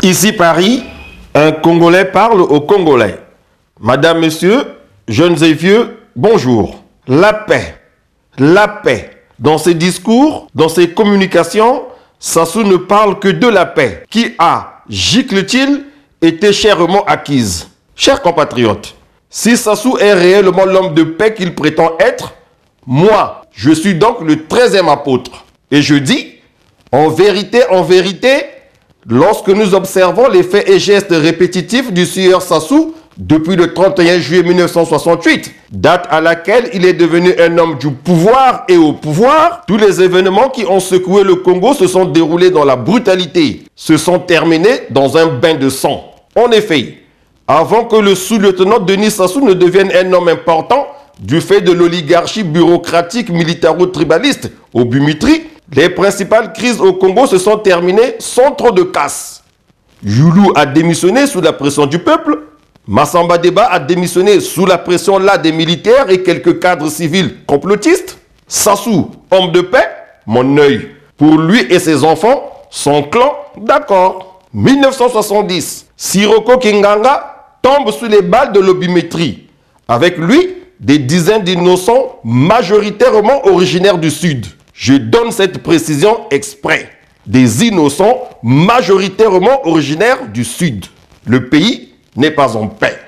Ici Paris, un Congolais parle aux Congolais. Madame, Messieurs, jeunes et vieux, bonjour. La paix. Dans ses discours, dans ses communications, Sassou ne parle que de la paix, qui a, gicle-t-il, été chèrement acquise. Chers compatriotes, si Sassou est réellement l'homme de paix qu'il prétend être, moi, je suis donc le 13e apôtre. Et je dis, en vérité, lorsque nous observons les faits et gestes répétitifs du sieur Sassou depuis le 31 juillet 1968, date à laquelle il est devenu un homme du pouvoir et au pouvoir, tous les événements qui ont secoué le Congo se sont déroulés dans la brutalité, se sont terminés dans un bain de sang. En effet, avant que le sous-lieutenant Denis Sassou ne devienne un homme important, du fait de l'oligarchie bureaucratique militaro-tribaliste au Bumitri, les principales crises au Congo se sont terminées sans trop de casse. Youlou a démissionné sous la pression du peuple. Massamba Deba a démissionné sous la pression là des militaires et quelques cadres civils complotistes. Sassou, homme de paix, mon œil. Pour lui et ses enfants, son clan, d'accord. 1970, Siroko Kinganga tombe sous les balles de l'obimétrie. Avec lui, des dizaines d'innocents majoritairement originaires du Sud. Je donne cette précision exprès. Des innocents majoritairement originaires du Sud. Le pays n'est pas en paix.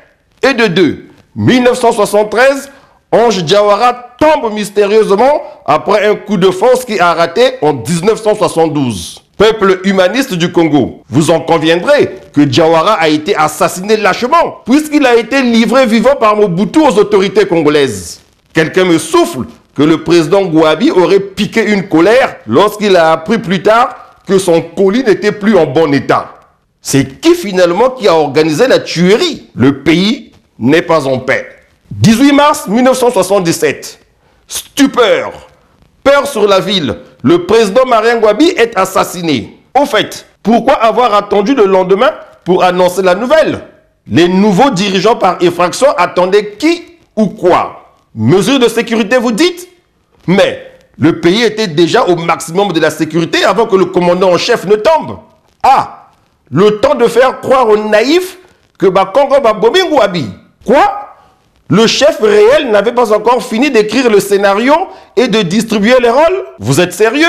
Et de deux, 1973, Ange Diawara tombe mystérieusement après un coup de force qui a raté en 1972. Peuple humaniste du Congo, vous en conviendrez que Diawara a été assassiné lâchement puisqu'il a été livré vivant par Mobutu aux autorités congolaises. Quelqu'un me souffle que le président Gouabi aurait piqué une colère lorsqu'il a appris plus tard que son colis n'était plus en bon état. C'est qui finalement qui a organisé la tuerie? Le pays n'est pas en paix. 18 mars 1977. Stupeur. Peur sur la ville. Le président Marien Gouabi est assassiné. Au fait, pourquoi avoir attendu le lendemain pour annoncer la nouvelle? Les nouveaux dirigeants par effraction attendaient qui ou quoi? Mesures de sécurité, vous dites? Mais le pays était déjà au maximum de la sécurité avant que le commandant en chef ne tombe. Ah, le temps de faire croire aux naïfs que Bakongo va bomber Gouabi. Quoi? Le chef réel n'avait pas encore fini d'écrire le scénario et de distribuer les rôles? Vous êtes sérieux?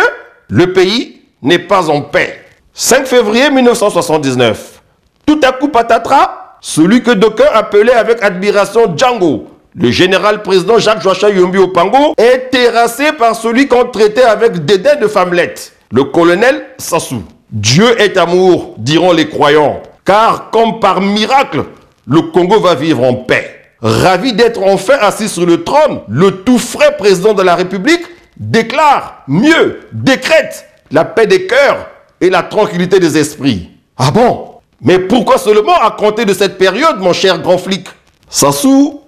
Le pays n'est pas en paix. 5 février 1979. Tout à coup patatras, celui que d'aucuns appelaient avec admiration Django, le général président Jacques Joachim Yombi Opango, est terrassé par celui qu'on traitait avec dédain de femmelette, le colonel Sassou. Dieu est amour, diront les croyants, car comme par miracle, le Congo va vivre en paix. Ravi d'être enfin assis sur le trône, le tout frais président de la République déclare, mieux, décrète la paix des cœurs et la tranquillité des esprits. Ah bon? Mais pourquoi seulement à compter de cette période, mon cher grand flic? Sassou,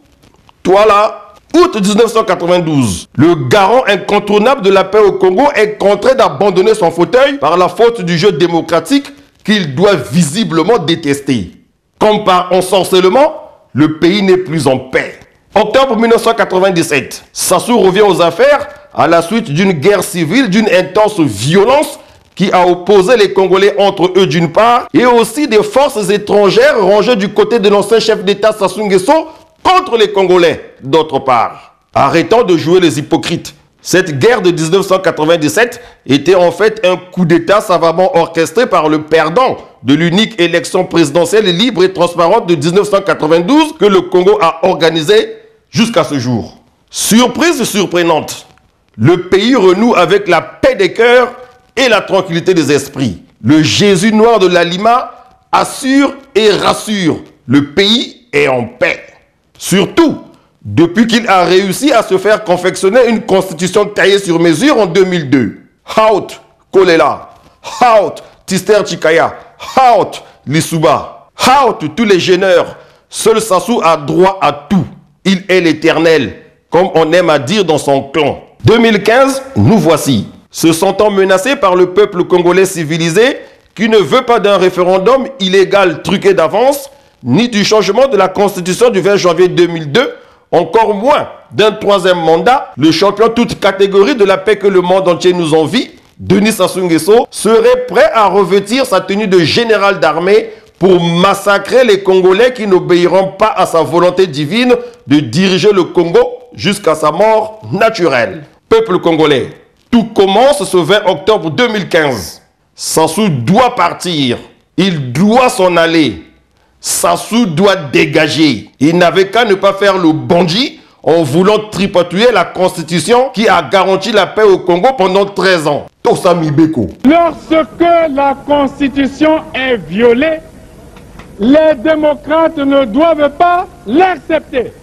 toi là, août 1992, le garant incontournable de la paix au Congo est contraint d'abandonner son fauteuil par la faute du jeu démocratique qu'il doit visiblement détester. Comme par ensorcellement, le pays n'est plus en paix. Octobre 1997, Sassou revient aux affaires à la suite d'une guerre civile d'une intense violence qui a opposé les Congolais entre eux d'une part et aussi des forces étrangères rangées du côté de l'ancien chef d'État Sassou Nguesso contre les Congolais d'autre part. Arrêtons de jouer les hypocrites. Cette guerre de 1997 était en fait un coup d'État savamment orchestré par le perdant de l'unique élection présidentielle libre et transparente de 1992 que le Congo a organisée jusqu'à ce jour. Surprise surprenante, le pays renoue avec la paix des cœurs et la tranquillité des esprits. Le Jésus noir de la Lima assure et rassure, le pays est en paix. Surtout, depuis qu'il a réussi à se faire confectionner une constitution taillée sur mesure en 2002. Haut Kolela, Haut Tister Chikaya, Haut Lissouba, Haut tous les gêneurs. Seul Sassou a droit à tout. Il est l'éternel, comme on aime à dire dans son clan. 2015, nous voici. Se sentant menacé par le peuple congolais civilisé, qui ne veut pas d'un référendum illégal truqué d'avance, ni du changement de la constitution du 20 janvier 2002, encore moins d'un troisième mandat, le champion toute catégorie de la paix que le monde entier nous envie, Denis Sassou Nguesso serait prêt à revêtir sa tenue de général d'armée pour massacrer les Congolais qui n'obéiront pas à sa volonté divine de diriger le Congo jusqu'à sa mort naturelle. Peuple congolais, tout commence ce 20 octobre 2015. Sassou doit partir. Il doit s'en aller. Sassou doit dégager. Il n'avait qu'à ne pas faire le bandit en voulant tripatouiller la constitution qui a garanti la paix au Congo pendant 13 ans. Tosami Beko. Lorsque la constitution est violée, les démocrates ne doivent pas l'accepter.